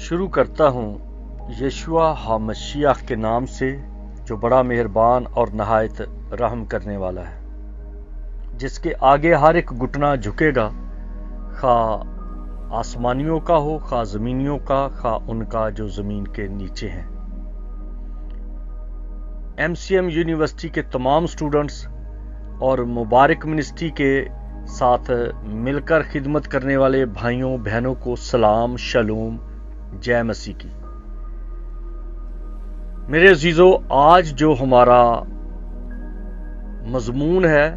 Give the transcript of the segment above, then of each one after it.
شروع کرتا ہوں یشوع ہامشیح کے نام سے جو بڑا مہربان اور نہایت رحم کرنے والا ہے، جس کے آگے ہر ایک گھٹنا جھکے گا، خواہ آسمانیوں کا ہو، خواہ زمینیوں کا، خواہ ان کا جو زمین کے نیچے ہیں۔ MCM یونیورسٹی کے تمام سٹوڈنٹس اور مبارک منسٹری کے ساتھ مل کر خدمت کرنے والے بھائیوں بہنوں کو سلام، شالوم، جے مسیح کی۔ میرے عزیزو، آج جو ہمارا مضمون ہے،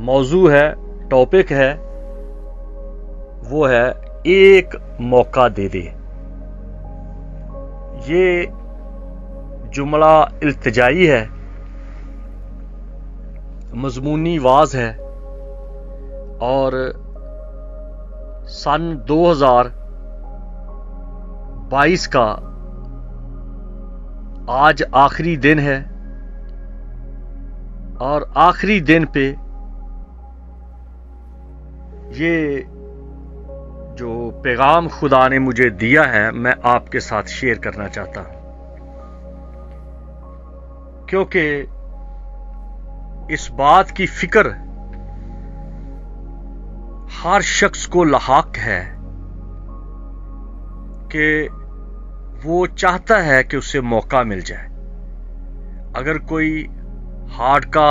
موضوع ہے، ٹاپک ہے، وہ ہے ایک موقع دے دے۔ یہ جملہ التجائی ہے، مضمونی واز ہے، اور سن 2022 کا آج آخری دن ہے، اور آخری دن پہ یہ جو پیغام خدا نے مجھے دیا ہے میں آپ کے ساتھ شیئر کرنا چاہتا ہوں، کیونکہ اس بات کی فکر ہر شخص کو لاحق ہے کہ وہ چاہتا ہے کہ اسے موقع مل جائے۔ اگر کوئی ہارٹ کا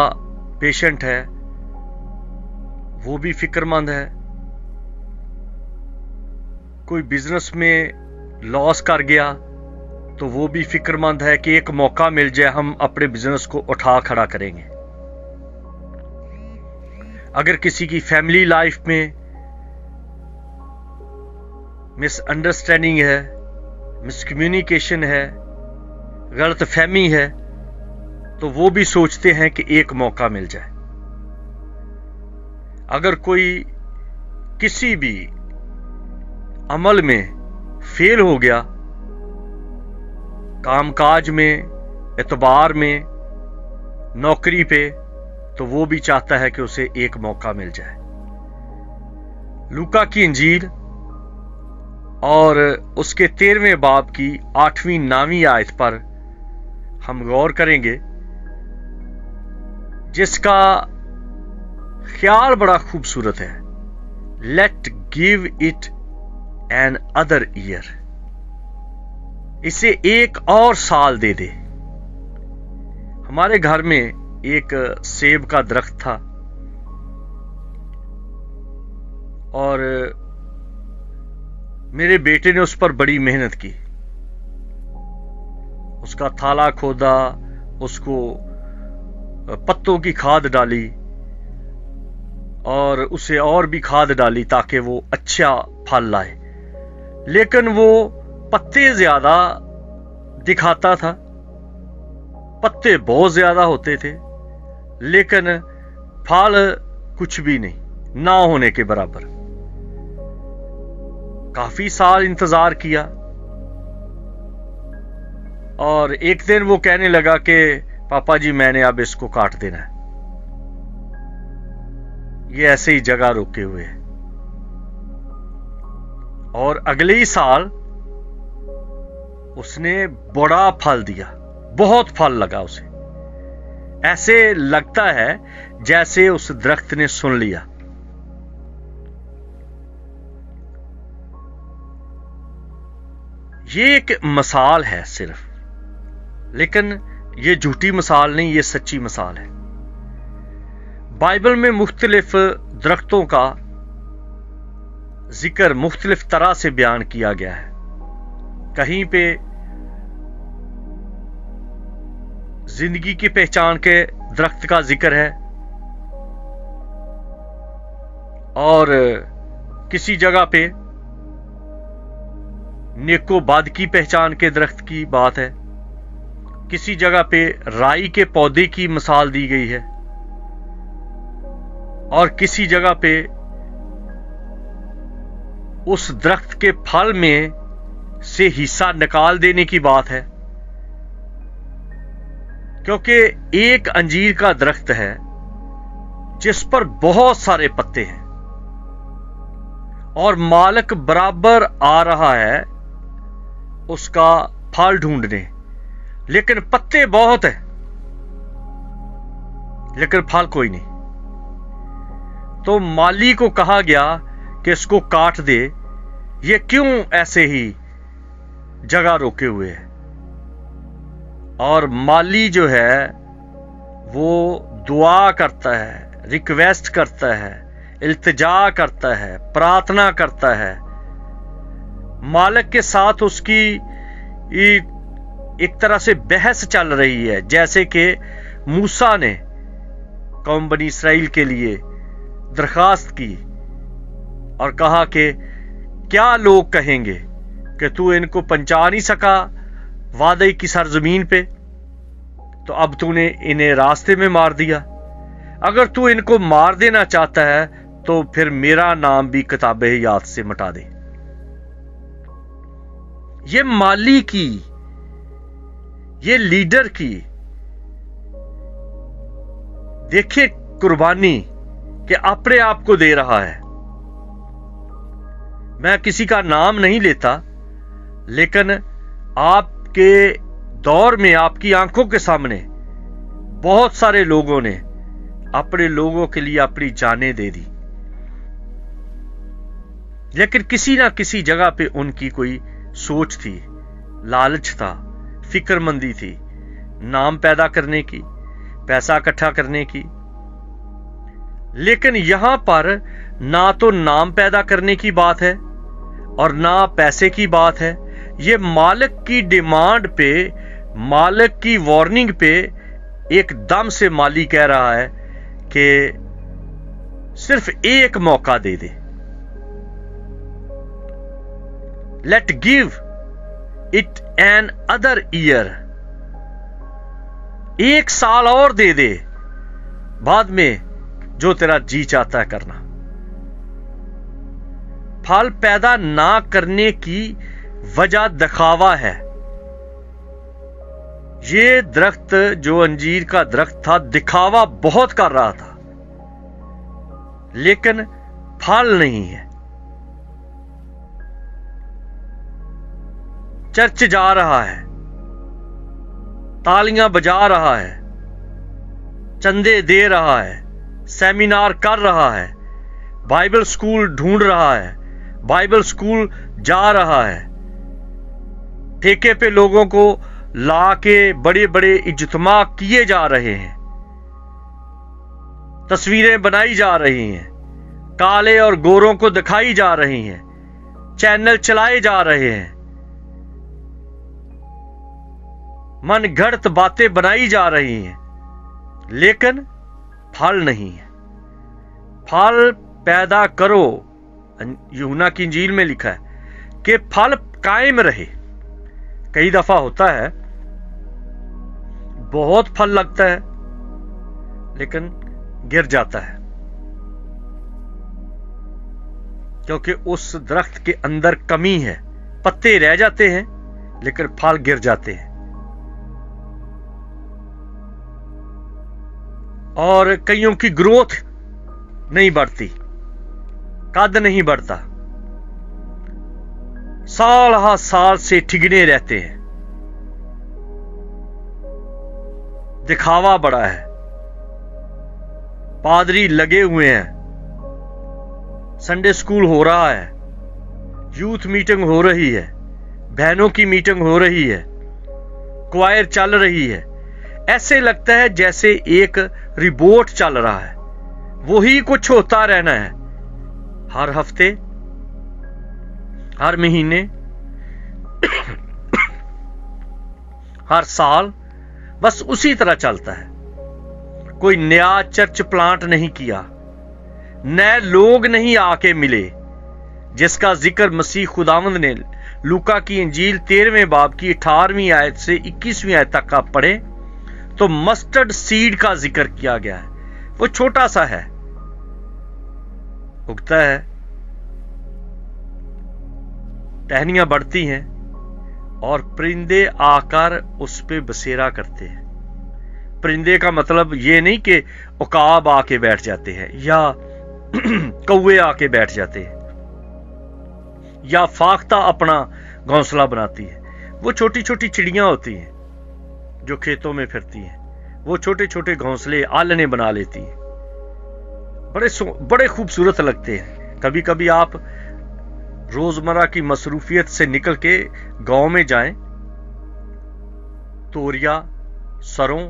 پیشنٹ ہے وہ بھی فکر مند ہے، کوئی بزنس میں لاس کر گیا تو وہ بھی فکر مند ہے کہ ایک موقع مل جائے، ہم اپنے بزنس کو اٹھا کھڑا کریں گے۔ اگر کسی کی فیملی لائف میں مس انڈرسٹینڈنگ ہے، مس کمیونیکیشن ہے، غلط فہمی ہے، تو وہ بھی سوچتے ہیں کہ ایک موقع مل جائے۔ اگر کوئی کسی بھی عمل میں فیل ہو گیا، کام کاج میں، اعتبار میں، نوکری پہ، تو وہ بھی چاہتا ہے کہ اسے ایک موقع مل جائے۔ لوکا کی انجیل اور اس کے 13ویں باب کی 8ویں 9ویں آیت پر ہم غور کریں گے، جس کا خیال بڑا خوبصورت ہے۔ Let give it another year, اسے ایک اور سال دے دے۔ ہمارے گھر میں ایک سیب کا درخت تھا، اور میرے بیٹے نے اس پر بڑی محنت کی، اس کا تھالا کھودا، اس کو پتوں کی کھاد ڈالی، اور اسے اور بھی کھاد ڈالی تاکہ وہ اچھا پھل لائے، لیکن وہ پتے زیادہ دکھاتا تھا، پتے بہت زیادہ ہوتے تھے، لیکن پھل کچھ بھی نہیں، نہ ہونے کے برابر۔ کافی سال انتظار کیا، اور ایک دن وہ کہنے لگا کہ پاپا جی میں نے اب اس کو کاٹ دینا ہے، یہ ایسے ہی جگہ روکے ہوئے ہے۔ اور اگلے ہی سال اس نے بڑا پھل دیا، بہت پھل لگا اسے، ایسے لگتا ہے جیسے اس درخت نے سن لیا۔ یہ ایک مثال ہے صرف، لیکن یہ جھوٹی مثال نہیں، یہ سچی مثال ہے۔ بائبل میں مختلف درختوں کا ذکر مختلف طرح سے بیان کیا گیا ہے۔ کہیں پہ زندگی کی پہچان کے درخت کا ذکر ہے، اور کسی جگہ پہ نیک و بد کی پہچان کے درخت کی بات ہے، کسی جگہ پہ رائی کے پودے کی مثال دی گئی ہے، اور کسی جگہ پہ اس درخت کے پھل میں سے حصہ نکال دینے کی بات ہے، کیونکہ ایک انجیر کا درخت ہے جس پر بہت سارے پتے ہیں، اور مالک برابر آ رہا ہے उसका फल ढूंढने, लेकिन पत्ते बहुत हैं, लेकिन फल कोई नहीं। तो माली को कहा गया कि इसको काट दे, ये क्यों ऐसे ही जगह रोके हुए है। और माली जो है वो दुआ करता है, रिक्वेस्ट करता है, इल्तिजा करता है, प्रार्थना करता है। मालिक के साथ उसकी एक तरह से बहस चल रही है, जैसे कि मूसा ने कौम बनी इसराइल के लिए दरखास्त की और कहा कि क्या लोग कहेंगे कि तू इनको पहुंचा नहीं सका वादे की सरजमीन पे, तो अब तूने इन्हें रास्ते में मार दिया। अगर तू इनको मार देना चाहता है तो फिर मेरा नाम भी किताब हयात से मिटा दे। ये माली की, ये लीडर की देखिए कुर्बानी कि अपने आप को दे रहा है। मैं किसी का नाम नहीं लेता, लेकिन आपके दौर में, आपकी आंखों के सामने बहुत सारे लोगों ने अपने लोगों के लिए अपनी जानें दे दी, लेकिन किसी ना किसी जगह पे उनकी कोई सोच थी, लालच था, फिक्रमंदी थी, नाम पैदा करने की, पैसा इकट्ठा करने की। लेकिन यहां पर ना तो नाम पैदा करने की बात है और ना पैसे की बात है। ये मालिक की डिमांड पे, मालिक की वार्निंग पे एकदम से माली कह रहा है कि सिर्फ एक मौका दे दे, let give it another year, एक साल और दे दे, बाद में जो तेरा जी चाहता है करना। फल पैदा ना करने की वजह दिखावा है। ये दरख्त जो अंजीर का दरख्त था, दिखावा बहुत कर रहा था, लेकिन फल नहीं है। चर्च जा रहा है, तालियां बजा रहा है, चंदे दे रहा है, सेमिनार कर रहा है, बाइबल स्कूल ढूंढ रहा है, बाइबल स्कूल जा रहा है, ठेके पे लोगों को ला के बड़े बड़े इज्तिमा किए जा रहे हैं, तस्वीरें बनाई जा रही हैं, काले और गोरों को दिखाई जा रही हैं, चैनल चलाए जा रहे हैं, मन घड़त बातें बनाई जा रही हैं, लेकिन फल नहीं है। फल पैदा करो, यूहन्ना की इंजील में लिखा है कि फल कायम रहे। कई दफा होता है बहुत फल लगता है लेकिन गिर जाता है, क्योंकि उस दरख्त के अंदर कमी है। पत्ते रह जाते हैं लेकिन फल गिर जाते हैं। और कईयों की ग्रोथ नहीं बढ़ती, कद नहीं बढ़ता, साल हा साल से ठिगने रहते हैं। दिखावा बड़ा है, पादरी लगे हुए हैं, संडे स्कूल हो रहा है, यूथ मीटिंग हो रही है, बहनों की मीटिंग हो रही है, क्वायर चल रही है। ऐसे लगता है जैसे एक रिपोर्ट चल रहा है, वही कुछ होता रहना है। हर हफ्ते, हर महीने, हर साल बस उसी तरह चलता है। कोई नया चर्च प्लांट नहीं किया, नए लोग नहीं आके मिले, जिसका जिक्र मसीह खुदावंद ने लूका की इंजील 13वें बाब की 18वीं आयत से 21वीं आयत तक आप पढ़े तो मस्टर्ड सीड का जिक्र किया गया है। वो छोटा सा है, उगता है, टहनियां बढ़ती हैं और परिंदे आकर उस पे बसेरा करते हैं। परिंदे का मतलब ये नहीं कि उकाब आके बैठ जाते हैं या कौवे आके बैठ जाते हैं या फाख्ता अपना घोंसला बनाती है। वो छोटी छोटी चिड़ियां होती हैं जो खेतों में फिरती हैं, वो छोटे छोटे घोंसले आलने बना लेती हैं, बड़े खूबसूरत लगते हैं। कभी कभी आप रोजमर्रा की मसरूफियत से निकल के गांव में जाएं, तोरिया, सरों,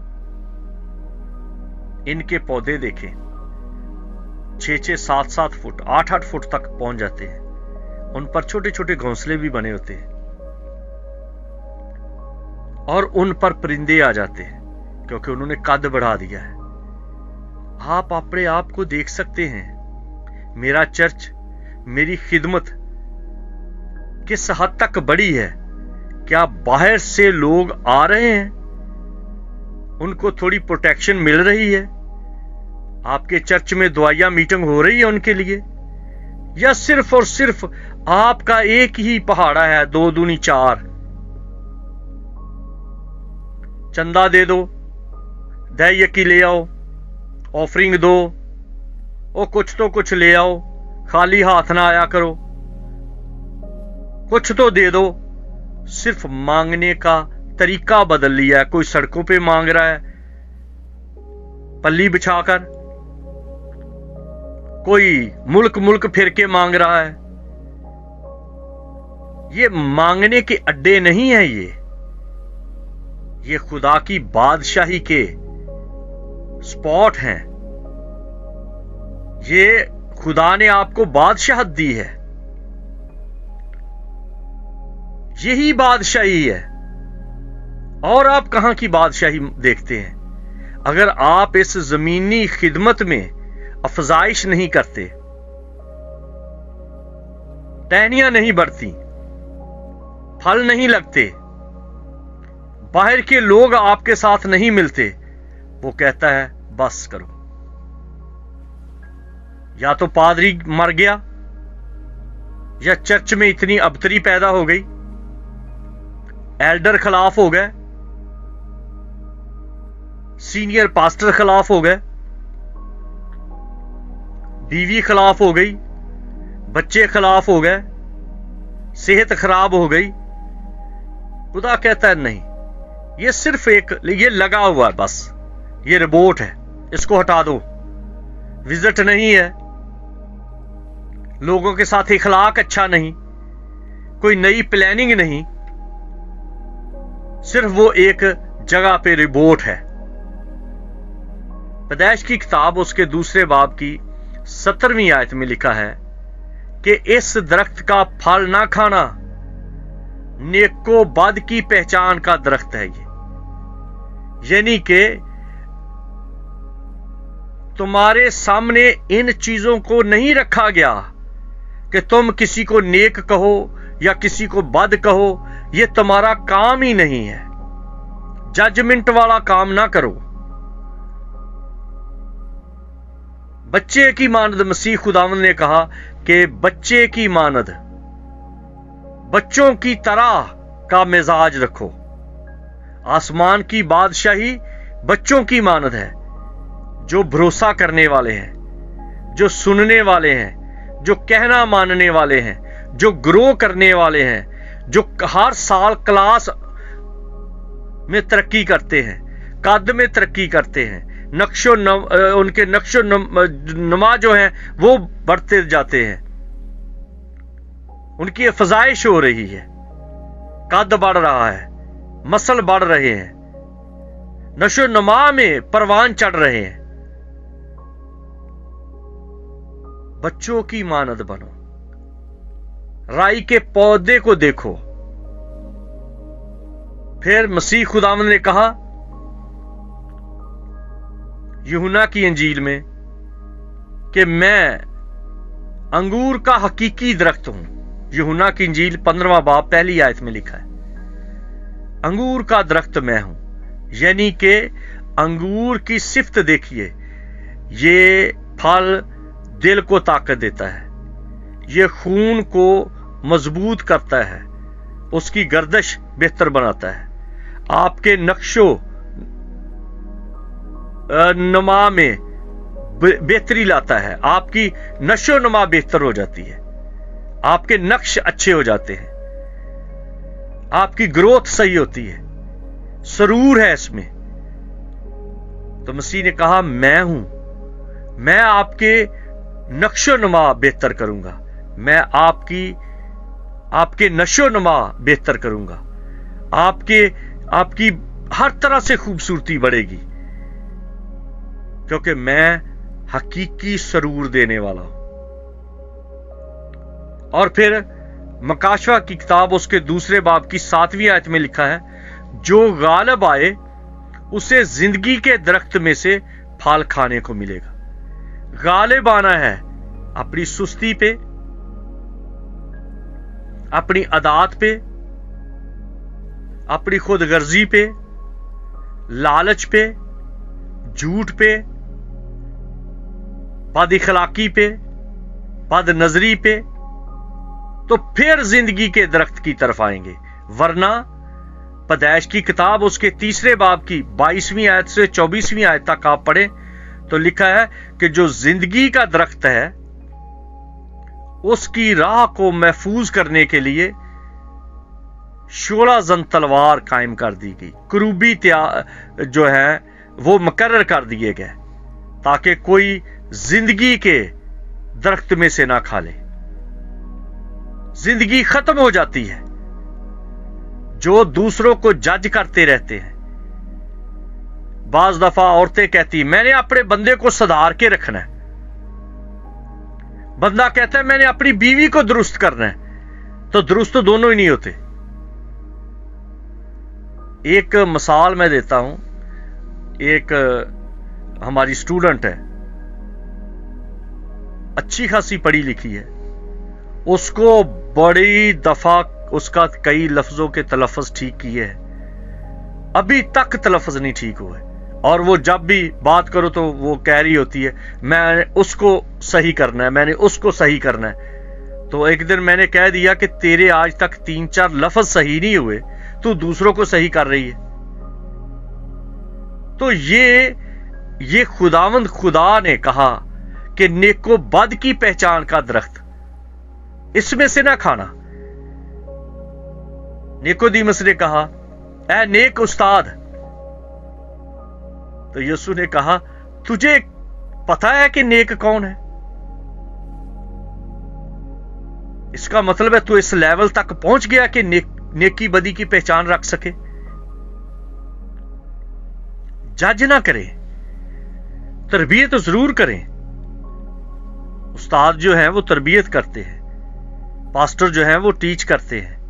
इनके पौधे देखें, 6-6, 7-7 फुट, 8-8 फुट तक पहुंच जाते हैं। उन पर छोटे छोटे घोंसले भी बने होते हैं और उन पर परिंदे आ जाते हैं क्योंकि उन्होंने कद बढ़ा दिया है। आप अपने आप को देख सकते हैं, मेरा चर्च, मेरी खिदमत किस हद तक बड़ी है। क्या बाहर से लोग आ रहे हैं, उनको थोड़ी प्रोटेक्शन मिल रही है? आपके चर्च में दुआया मीटिंग हो रही है उनके लिए, या सिर्फ और सिर्फ आपका एक ही पहाड़ा है, 2 दूनी 4? चंदा दे दो, दही यकी ले आओ, ऑफरिंग दो, ओ कुछ तो कुछ ले आओ, खाली हाथ ना आया करो, कुछ तो दे दो। सिर्फ मांगने का तरीका बदल लिया है। कोई सड़कों पे मांग रहा है पल्ली बिछाकर, कोई मुल्क मुल्क फिर के मांग रहा है। ये मांगने के अड्डे नहीं है, ये खुदा की बादशाही के स्पॉट हैं। ये खुदा ने आपको बादशाहत दी है, यही बादशाही है। और आप कहां की बादशाही देखते हैं? अगर आप इस जमीनी खिदमत में अफजाइश नहीं करते, टहनियां नहीं बढ़ती, फल नहीं लगते, बाहर के लोग आपके साथ नहीं मिलते, वो कहता है बस करो। या तो पादरी मर गया, या चर्च में इतनी अबतरी पैदा हो गई, एल्डर खिलाफ हो गए, सीनियर पास्टर खिलाफ हो गए, बीवी खिलाफ हो गई, बच्चे खिलाफ हो गए, सेहत खराब हो गई। खुदा कहता है नहीं, ये सिर्फ ये लगा हुआ है, बस ये रिपोर्ट है, इसको हटा दो। विजिट नहीं है, लोगों के साथ इखलाक अच्छा नहीं, कोई नई प्लानिंग नहीं, सिर्फ वो एक जगह पे रिपोर्ट है। पैदाइश की किताब उसके 2 बाब की 17वीं आयत में लिखा है कि इस दरख्त का फल ना खाना नेको बद की पहचान का दरख्त है। ये यानी कि तुम्हारे सामने इन चीजों को नहीं रखा गया कि तुम किसी को नेक कहो या किसी को बद कहो। ये तुम्हारा काम ही नहीं है। जजमेंट वाला काम ना करो। बच्चे की मानद मसीह खुदावंद ने कहा कि बच्चे की मानद, बच्चों की तरह का मिजाज रखो। आसमान की बादशाही बच्चों की मानद है, जो भरोसा करने वाले हैं, जो सुनने वाले हैं, जो कहना मानने वाले हैं, जो ग्रो करने वाले हैं, जो हर साल क्लास में तरक्की करते हैं, कद में तरक्की करते हैं, उनके नक्शो नमा जो हैं वो बढ़ते जाते हैं, उनकी फजाइश हो रही है, कद बढ़ रहा है, मसल बढ़ रहे हैं, नशो नमा में परवान चढ़ रहे हैं। बच्चों की मानद बनो। राई के पौधे को देखो। फिर मसीह खुदावंद ने कहा यूहन्ना की इंजील में कि मैं अंगूर का हकीकी दरख्त हूं। यूहन्ना की इंजील 15वां बाब 1 आयत में लिखा है, अंगूर का दरख्त मैं हूं। यानी कि अंगूर की सिफ्त देखिए, ये फल दिल को ताकत देता है, ये खून को मजबूत करता है, उसकी गर्दश बेहतर बनाता है, आपके नक्शो नमा में बेहतरी लाता है, आपकी नशो नमा बेहतर हो जाती है, आपके नक्श अच्छे हो जाते हैं, आपकी ग्रोथ सही होती है, सरूर है इसमें। तो मसीह ने कहा मैं हूं, मैं आपके नक्शो नुमा बेहतर करूंगा, मैं आपके नशो नुमा बेहतर करूंगा, आपकी हर तरह से खूबसूरती बढ़ेगी, क्योंकि मैं हकीकी सरूर देने वाला हूं। और फिर मकाशवा की किताब उसके दूसरे बाब की 7वीं आयत में लिखा है, जो गालिब आए उसे जिंदगी के दरख्त में से फल खाने को मिलेगा। गालिब आना है अपनी सुस्ती पे, अपनी अदात पे, अपनी खुदगर्जी पे, लालच पे, झूठ पे, बद इखलाकी पे, बद नजरी पे, तो फिर जिंदगी के दरख्त की तरफ आएंगे। वरना पैदाइश की किताब उसके 3 बाब की 22वीं आयत से 24वीं आयत तक आप पढ़ें तो लिखा है कि जो जिंदगी का दरख्त है उसकी राह को महफूज करने के लिए 16 जन तलवार कायम कर दी गई, करूबी जो है वो मुकर्रर कर दिए गए, ताकि कोई जिंदगी के दरख्त में से ना खा ले। जिंदगी खत्म हो जाती है जो दूसरों को जज करते रहते हैं। बाज दफा औरतें कहती मैंने अपने बंदे को सुधार के रखना है, बंदा कहता है मैंने अपनी बीवी को दुरुस्त करना है, तो दुरुस्त तो दोनों ही नहीं होते। एक मिसाल मैं देता हूं, एक हमारी स्टूडेंट है, अच्छी खासी पढ़ी लिखी है, उसको बड़ी दफा उसका कई लफ्जों के तलफ़्ज़ ठीक किए हैं, अभी तक तलफ़्ज़ नहीं ठीक हुए, और वो जब भी बात करो तो वो कह रही होती है मैंने उसको सही करना है, मैंने उसको सही करना है। तो एक दिन मैंने कह दिया कि तेरे आज तक 3-4 लफ्ज़ सही नहीं हुए, तू दूसरों को सही कर रही है। तो ये खुदावंद खुदा ने कहा कि नेको बद की पहचान का दरख्त इसमें से ना खाना। निकोदीमस ने कहा ऐ नेक उस्ताद, तो यीशु ने कहा तुझे पता है कि नेक कौन है? इसका मतलब है तू इस लेवल तक पहुंच गया कि नेकी बदी की पहचान रख सके। जज ना करें, तरबियत तो जरूर करें। उस्ताद जो है वो तरबियत करते हैं, पास्टर जो है वो टीच करते हैं,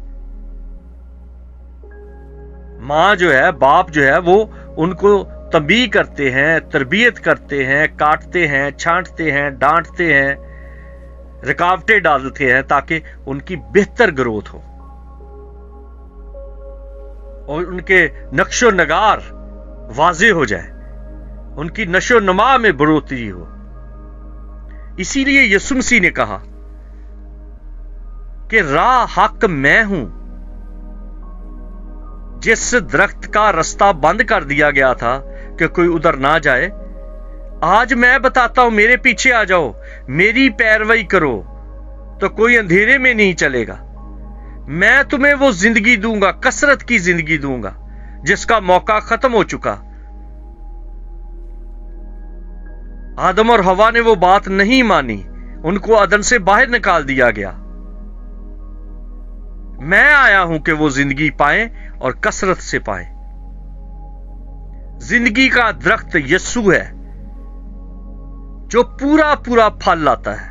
मां जो है, बाप जो है वो उनको तंबीह करते हैं, तरबियत करते हैं, काटते हैं, छांटते हैं, डांटते हैं, रुकावटें डालते हैं ताकि उनकी बेहतर ग्रोथ हो और उनके नक्शो नगार वाजे हो जाए, उनकी नशो नमा में बढ़ोतरी हो। इसीलिए यीशु मसीह ने कहा कि राह हक मैं हूं। जिस दरख्त का रास्ता बंद कर दिया गया था कि कोई उधर ना जाए, आज मैं बताता हूं मेरे पीछे आ जाओ, मेरी पैरवी करो तो कोई अंधेरे में नहीं चलेगा। मैं तुम्हें वो जिंदगी दूंगा, कसरत की जिंदगी दूंगा जिसका मौका खत्म हो चुका। आदम और हवा ने वो बात नहीं मानी, उनको अदन से बाहर निकाल दिया गया। मैं आया हूं कि वो जिंदगी पाएं और कसरत से पाएं। जिंदगी का दरख्त यीशु है जो पूरा पूरा फल लाता है।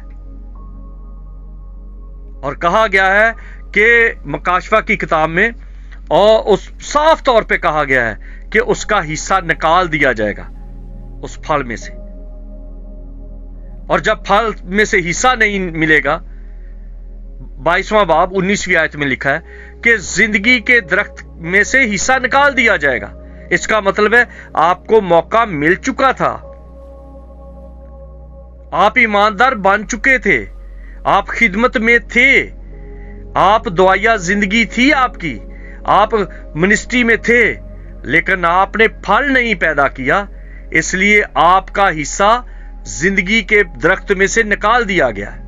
और कहा गया है कि मकाशवा की किताब में, और उस साफ तौर पे कहा गया है कि उसका हिस्सा निकाल दिया जाएगा उस फल में से। और जब फल में से हिस्सा नहीं मिलेगा, 22वां बाब 19वीं आयत में लिखा है कि जिंदगी के दरख्त में से हिस्सा निकाल दिया जाएगा। इसका मतलब है आपको मौका मिल चुका था, आप ईमानदार बन चुके थे, आप खिदमत में थे, आप दुआया जिंदगी थी आपकी, आप मिनिस्ट्री में थे, लेकिन आपने फल नहीं पैदा किया, इसलिए आपका हिस्सा जिंदगी के दरख्त में से निकाल दिया गया है।